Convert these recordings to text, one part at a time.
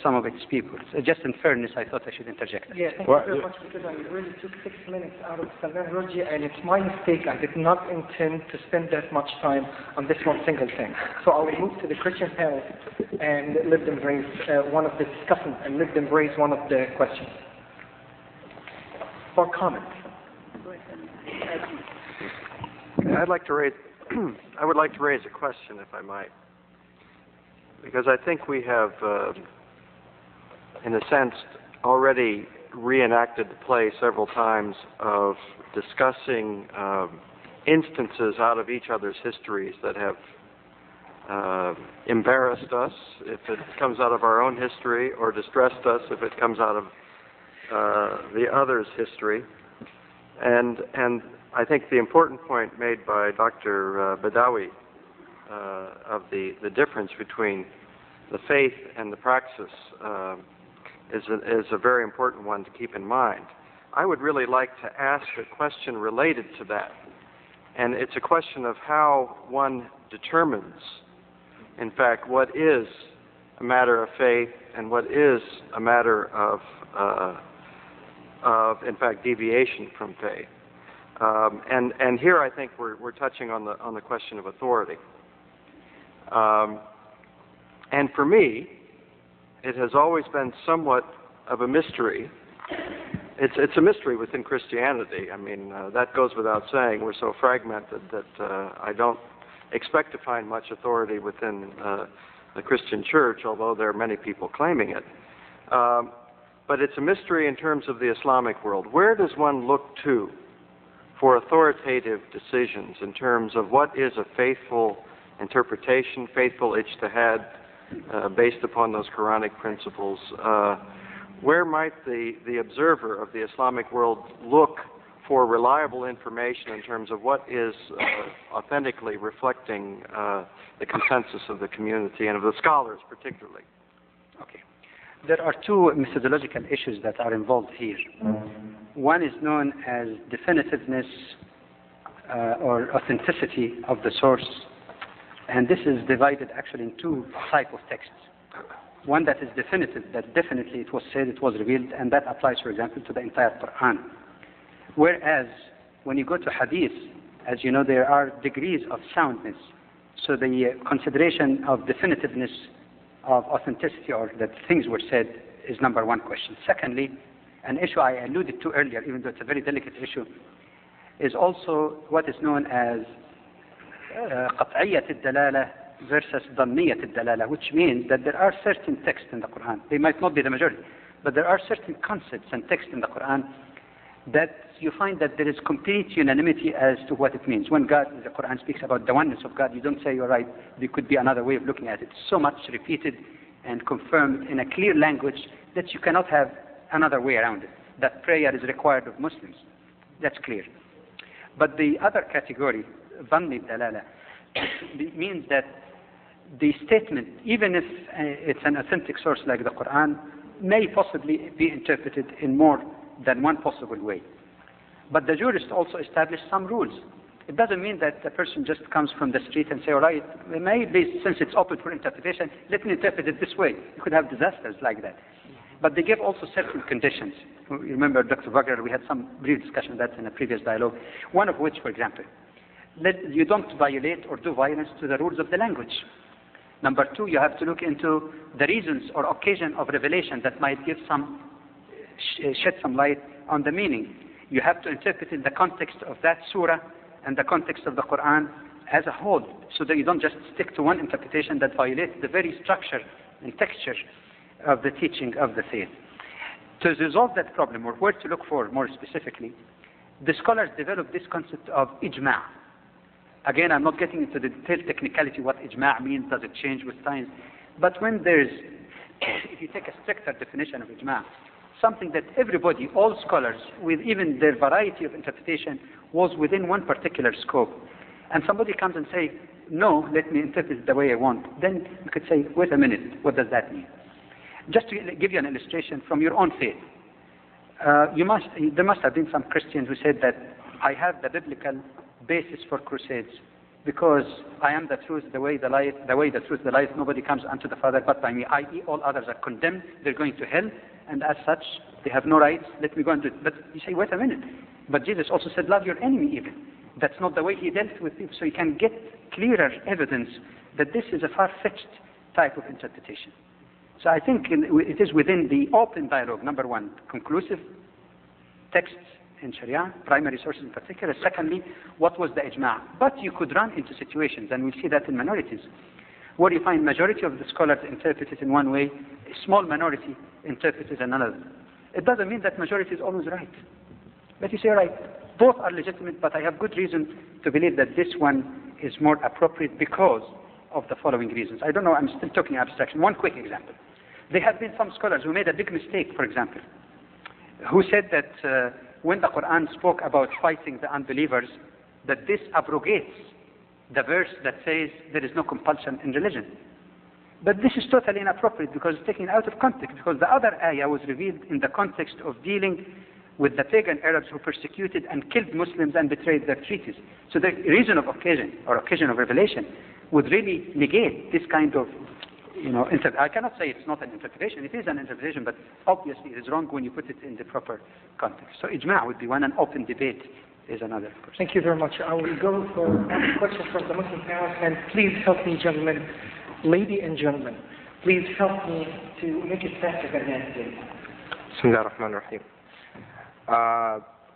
some of its people. So just in fairness, I thought I should interject. Yeah, thank you very much, because I really took 6 minutes out of terminology, and it's my mistake. I did not intend to spend that much time on this one single thing. So I will move to the Christian panel and let them raise one of the discussants and let them raise one of the questions or comments. I'd like to raise, I would like to raise a question, if I might, because I think we have, in a sense, already reenacted the play several times of discussing instances out of each other's histories that have embarrassed us, if it comes out of our own history, or distressed us if it comes out of the other's history. And I think the important point made by Dr. Badawi of the difference between the faith and the praxis is a very important one to keep in mind. I would really like to ask a question related to that, and it's a question of how one determines, in fact, what is a matter of faith and what is a matter of in fact, deviation from faith. And here I think we're touching on the question of authority. And for me, it has always been somewhat of a mystery. It's a mystery within Christianity. I mean, that goes without saying. We're so fragmented that I don't expect to find much authority within the Christian church, although there are many people claiming it. But it's a mystery in terms of the Islamic world. Where does one look to for authoritative decisions in terms of what is a faithful interpretation, faithful ijtihad, based upon those Quranic principles? Where might the observer of the Islamic world look for reliable information in terms of what is authentically reflecting the consensus of the community and of the scholars particularly? Okay. There are two methodological issues that are involved here. One is known as definitiveness or authenticity of the source, and this is divided actually in two types of texts. One that is definitive, that definitely it was said, it was revealed, and that applies, for example, to the entire Quran. Whereas when you go to hadith, as you know, there are degrees of soundness. So the consideration of definitiveness of authenticity or that things were said is number one question. Secondly, an issue I alluded to earlier, even though it's a very delicate issue, is also what is known as قطعية الدلالة versus ظنية الدلالة, which means that there are certain texts in the Quran, they might not be the majority, but there are certain concepts and texts in the Quran that you find that there is complete unanimity as to what it means. When God, the Quran speaks about the oneness of God, you don't say, you're right, there could be another way of looking at it. It's so much repeated and confirmed in a clear language that you cannot have another way around it. That prayer is required of Muslims. That's clear. But the other category, ظني الدلالة, means that the statement, even if it's an authentic source like the Quran, may possibly be interpreted in more than one possible way. But the jurists also establish some rules. It doesn't mean that the person just comes from the street and say, all right, maybe since it's open for interpretation, let me interpret it this way. You could have disasters like that. But they give also certain conditions. You remember, Dr. Wagner, we had some brief discussion of that in a previous dialogue, one of which, for example, you don't violate or do violence to the rules of the language. Number two, you have to look into the reasons or occasion of revelation that might give shed some light on the meaning. You have to interpret in the context of that surah and the context of the Quran as a whole, so that you don't just stick to one interpretation that violates the very structure and texture of the teaching of the faith. To resolve that problem, or where to look for more specifically, the scholars developed this concept of ijma'. Again, I'm not getting into the detailed technicality what ijma' means, does it change with time? But when there's, if you take a stricter definition of ijma', something that everybody, all scholars, with even their variety of interpretation, was within one particular scope. And somebody comes and say, no, let me interpret it the way I want. Then you could say, wait a minute, what does that mean? Just to give you an illustration from your own faith. There must have been some Christians who said that I have the biblical basis for crusades. because I am the truth, the way, the truth, the life, nobody comes unto the Father but by me, i.e. all others are condemned, they're going to hell, and as such, they have no rights, let me go and do it. But you say, wait a minute, but Jesus also said, love your enemy even. That's not the way he dealt with it, so you can get clearer evidence that this is a far-fetched type of interpretation. So I think it is within the open dialogue, number one, conclusive texts in Sharia, primary sources in particular. Secondly, what was the ijma'? But you could run into situations, and we see that in minorities, where you find majority of the scholars interpret it in one way, a small minority interpret it in another. It doesn't mean that majority is always right. But you say, right, both are legitimate, but I have good reason to believe that this one is more appropriate because of the following reasons. I don't know, I'm still talking abstraction. One quick example. There have been some scholars who made a big mistake, for example, who said that when the Quran spoke about fighting the unbelievers, that this abrogates the verse that says there is no compulsion in religion. But this is totally inappropriate because it's taken out of context, because the other ayah was revealed in the context of dealing with the pagan Arabs who persecuted and killed Muslims and betrayed their treaties. So the reason of occasion, or occasion of revelation, would really negate this kind of, I cannot say it's not an interpretation. It is an interpretation, but obviously it is wrong when you put it in the proper context. So ijma' would be one, and open debate is another. Thank you very much. I will go for a question from the Muslim panel, and please help me, gentlemen, lady and gentlemen, please help me to make it faster than that, please. Bismillah ar-Rahman ar-Rahim.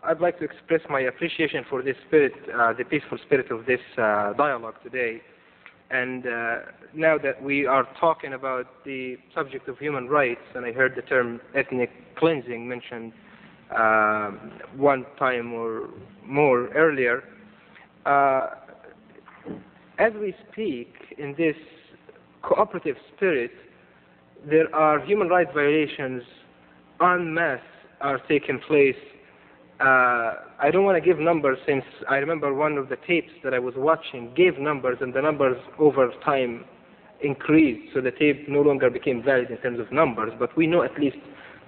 I'd like to express my appreciation for this spirit, the peaceful spirit of this dialogue today. And now that we are talking about the subject of human rights, and I heard the term ethnic cleansing mentioned one time or more earlier, as we speak in this cooperative spirit, there are human rights violations en masse are taking place. I don't want to give numbers, since I remember one of the tapes that I was watching gave numbers, and the numbers over time increased, so the tape no longer became valid in terms of numbers. But we know at least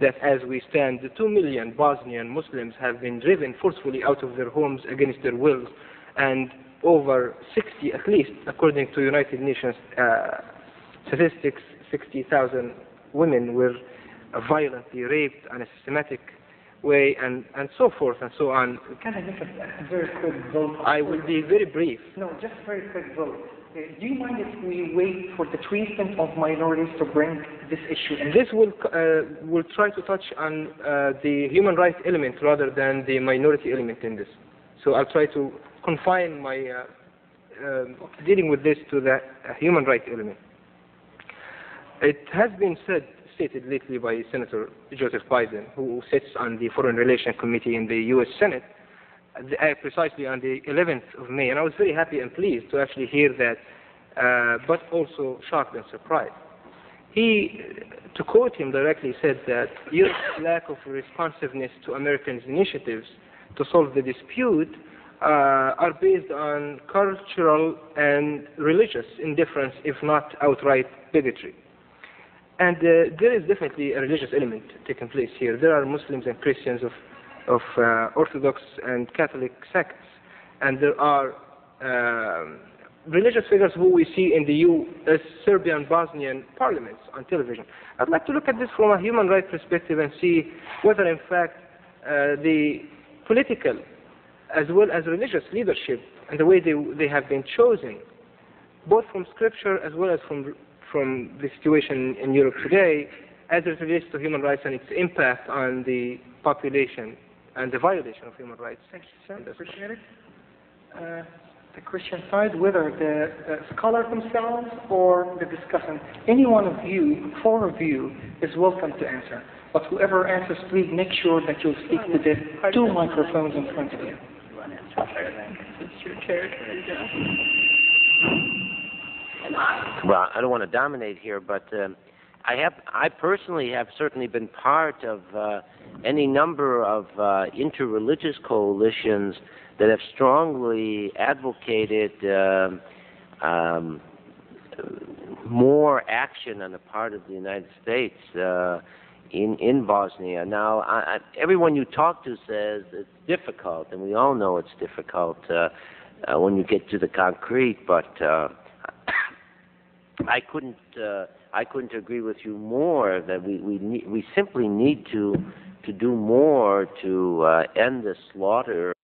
that as we stand, the 2 million Bosnian Muslims have been driven forcefully out of their homes against their wills, and over 60, at least according to United Nations statistics, 60,000 women were violently raped in a systematic way, and so forth and so on. Can I make a very quick vote? I will be very brief. No, just a very quick vote. Do you mind if we wait for the treatment of minorities to bring this issue in? This will try to touch on the human rights element rather than the minority element in this. So I'll try to confine my dealing with this to the human rights element. It has been stated lately by Senator Joseph Biden, who sits on the Foreign Relations Committee in the U.S. Senate, precisely on the 11th of May, and I was very happy and pleased to actually hear that, but also shocked and surprised. He, to quote him directly, said that Europe's lack of responsiveness to Americans' initiatives to solve the dispute are based on cultural and religious indifference, if not outright bigotry. And there is definitely a religious element taking place here. There are Muslims and Christians of Orthodox and Catholic sects, and there are religious figures who we see in the U.S. Serbian Bosnian parliaments on television. I'd like to look at this from a human rights perspective and see whether in fact the political as well as religious leadership and the way they have been chosen, both from scripture as well as from the situation in Europe today, as it relates to human rights and its impact on the population and the violation of human rights. Thank you, sir. Appreciate it. The Christian side, whether the scholars themselves or the discussant, any one of you, four of you, is welcome to answer. But whoever answers, please make sure that you'll speak to the two microphones in front of you. Well, I don't want to dominate here, but I personally have certainly been part of any number of interreligious coalitions that have strongly advocated more action on the part of the United States in Bosnia. Now, everyone you talk to says it's difficult, and we all know it's difficult. when you get to the concrete. But I couldn't agree with you more that we simply need to do more to end the slaughter